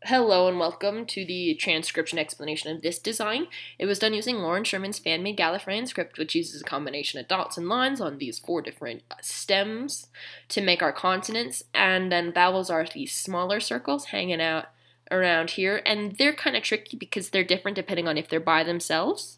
Hello and welcome to the transcription explanation of this design. It was done using Loren Sherman's fan-made Gallifreyan script, which uses a combination of dots and lines on these 4 different stems to make our consonants, and then vowels are these smaller circles hanging out around here, and they're kind of tricky because they're different depending on if they're by themselves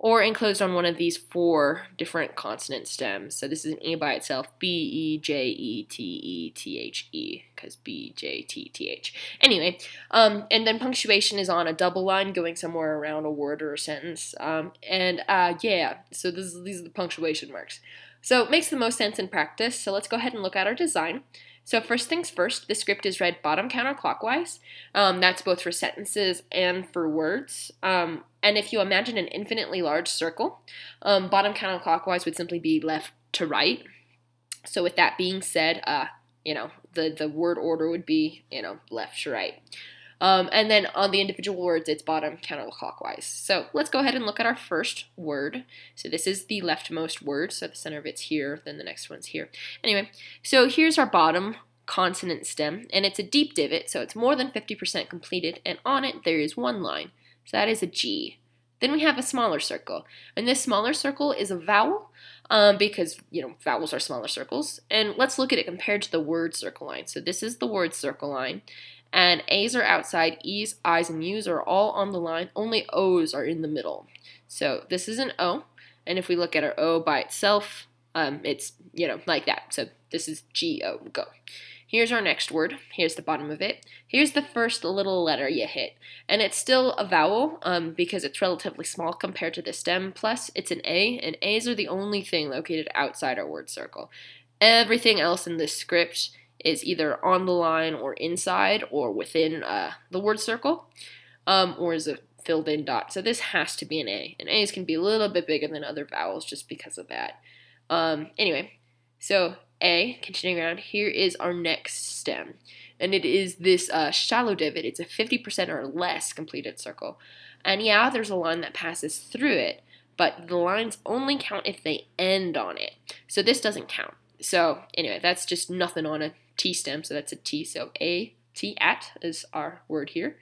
or enclosed on one of these 4 different consonant stems. So this is an E by itself, B, E, J, E, T, E, T, H, E, because B, J, T, T, H. Anyway, and then punctuation is on a double line going somewhere around a word or a sentence. Yeah, so these are the punctuation marks. So it makes the most sense in practice, so let's go ahead and look at our design. So first things first, the script is read bottom counterclockwise. That's both for sentences and for words. And if you imagine an infinitely large circle, bottom counterclockwise would simply be left to right. So with that being said, the word order would be, left to right. And then on the individual words, it's bottom counterclockwise. So let's go ahead and look at our first word. So this is the leftmost word, so the center of it's here, then the next one's here. Anyway, so here's our bottom consonant stem, and it's a deep divot, so it's more than 50% completed, and on it there is one line. So that is a G. Then we have a smaller circle, and this smaller circle is a vowel, because, vowels are smaller circles. And let's look at it compared to the word circle line. So this is the word circle line, and A's are outside, E's, I's, and U's are all on the line, only O's are in the middle. So this is an O, and if we look at our O by itself, it's, like that. So this is G-O, go. Here's our next word. Here's the bottom of it. Here's the first little letter you hit. And it's still a vowel because it's relatively small compared to the stem. Plus, it's an A, and A's are the only thing located outside our word circle. Everything else in this script is either on the line or inside or within the word circle, or is a filled-in dot. So this has to be an A. And A's can be a little bit bigger than other vowels just because of that. Anyway, so A, continuing around, here is our next stem. And it is this shallow divot. It's a 50% or less completed circle. And yeah, there's a line that passes through it, but the lines only count if they end on it. So this doesn't count. So anyway, that's just nothing on a T stem, so that's a T. So A, T, at is our word here.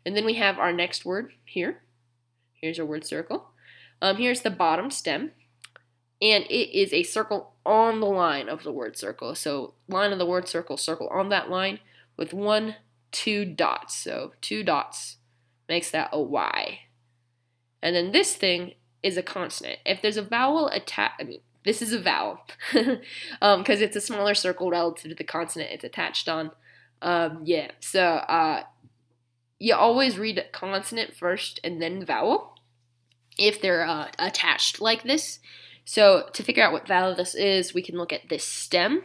And then we have our next word here. Here's our word circle. Here's the bottom stem. And it is a circle on the line of the word circle. So line of the word circle, circle on that line with 1, 2 dots. So 2 dots makes that a Y. And then this thing is a consonant. If there's a vowel attached, this is a vowel because it's a smaller circle relative to the consonant it's attached on. You always read consonant first and then vowel if they're attached like this. So to figure out what vowel this is, we can look at this stem.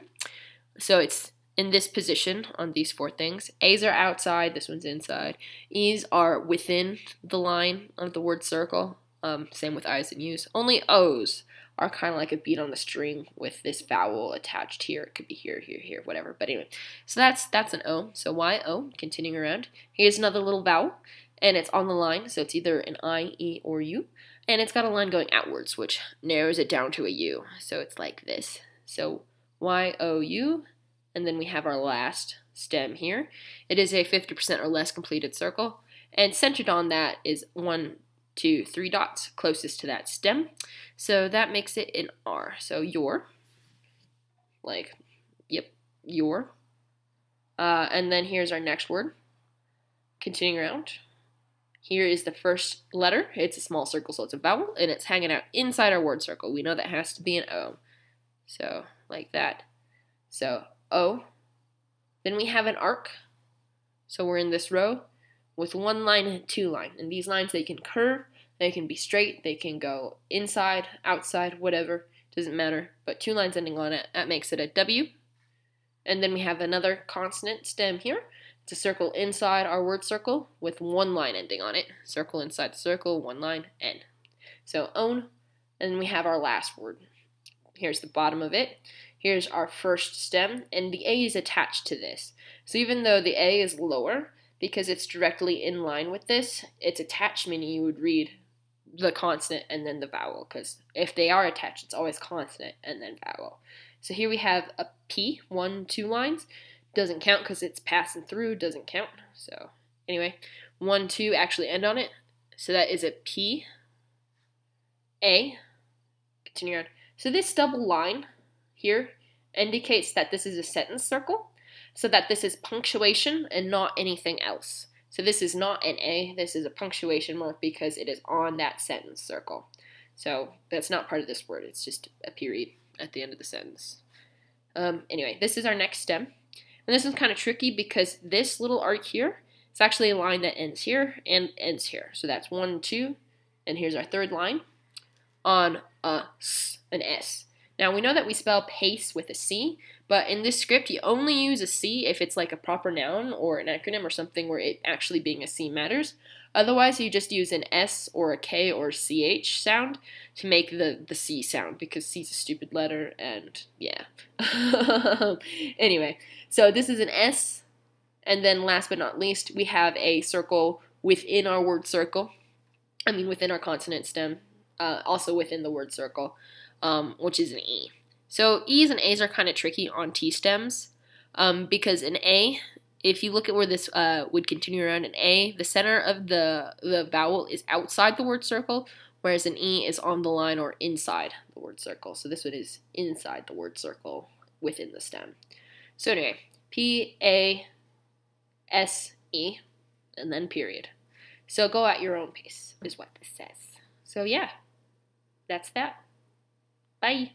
So it's in this position on these 4 things. A's are outside, this one's inside. E's are within the line of the word circle. Same with I's and U's. Only O's are kind of like a beat on the string with this vowel attached here. It could be here, here, here, whatever. But anyway, so that's an O. So Y, O, continuing around. Here's another little vowel, and it's on the line, so it's either an I, E, or U. And it's got a line going outwards, which narrows it down to a U. So it's like this. So Y, O, U, and then we have our last stem here. It is a 50% or less completed circle, and centered on that is 1, 2, 3 dots closest to that stem. So that makes it an R. So your, your. And then here's our next word. Continuing around. Here is the first letter. It's a small circle, so it's a vowel, and it's hanging out inside our word circle. We know that has to be an O. So, like that. So, O. Then we have an arc. So we're in this row with 1 line and 2 lines. And these lines, they can curve, they can be straight, they can go inside, outside, whatever. Doesn't matter. But 2 lines ending on it, that makes it a W. And then we have another consonant stem here. It's a circle inside our word circle with 1 line ending on it. Circle inside the circle, 1 line, N. So own, and then we have our last word. Here's the bottom of it. Here's our first stem, and the A is attached to this. So even though the A is lower, because it's directly in line with this, it's attached, meaning you would read the consonant and then the vowel, because if they are attached, it's always consonant and then vowel. So here we have a P, 1, 2 lines, doesn't count because it's passing through, doesn't count. So anyway, 1, 2 actually end on it. So that is a P, A, continue on. So this double line here indicates that this is a sentence circle, so that this is punctuation and not anything else. So this is not an A, this is a punctuation mark because it is on that sentence circle. So that's not part of this word, it's just a period at the end of the sentence. Anyway, this is our next stem. And this is kind of tricky because this little arc here is actually a line that ends here and ends here. So that's 1, 2, and here's our third line on a S, an S. Now we know that we spell pace with a C, but in this script you only use a C if it's like a proper noun or an acronym or something where it actually being a C matters. Otherwise you just use an S or a K or a CH sound to make the C sound because C is a stupid letter and yeah. Anyway, so this is an S, and then last but not least we have a circle within our word circle. I mean within our consonant stem, also within the word circle. Which is an E. So E's and A's are kind of tricky on T stems because an A, if you look at where this would continue around an A, the center of the vowel is outside the word circle, whereas an E is on the line or inside the word circle. So this one is inside the word circle within the stem. So anyway, P, A, S, E, and then period. So go at your own pace is what this says. So yeah, that's that. Bye.